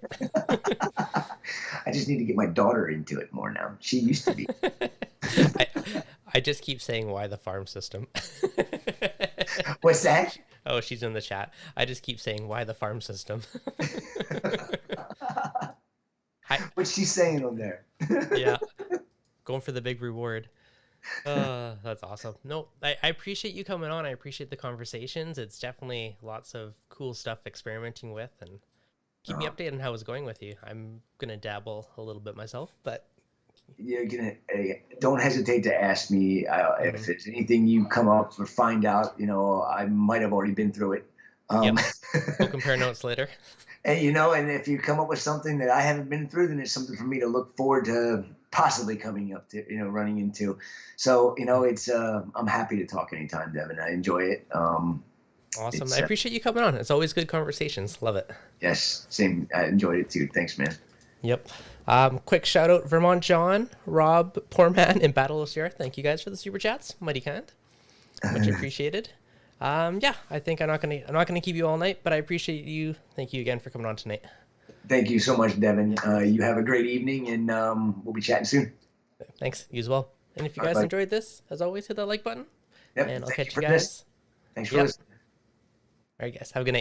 I just need to get my daughter into it more now. She used to be. I just keep saying, why the farm system? What's that? Oh, she's in the chat. I just keep saying, why the farm system? What's she saying on there? Yeah. Going for the big reward. That's awesome. No, I appreciate you coming on. I appreciate the conversations. It's definitely lots of cool stuff experimenting with, and keep me Uh, updated on how it's going with you. I'm gonna dabble a little bit myself, but you're gonna don't hesitate to ask me if mhm. there's anything you come up or find out. I might have already been through it. Um, Yep, we'll compare notes later. and if you come up with something that I haven't been through, then it's something for me to look forward to possibly coming up to, running into. So, it's I'm happy to talk anytime, Devin. I enjoy it. Awesome. I It's appreciate you coming on. It's always good conversations. Love it. yes, same. I enjoyed it too. Thanks, man. Yep. Quick shout out Vermont John, Rob, Poorman, and Battle of Sierra. Thank you guys for the super chats. Mighty kind. Much appreciated. Yeah, I think I'm not gonna keep you all night, but I appreciate you. Thank you again for coming on tonight. Thank you so much, Devin. Yep. You have a great evening, and we'll be chatting soon. Thanks. You as well. And if you All right, guys bye. enjoyed this, as always, hit that like button. Yep. And I'll Thank you catch you for this. guys. Thanks for Yep. listening. All right, guys. Have a good night.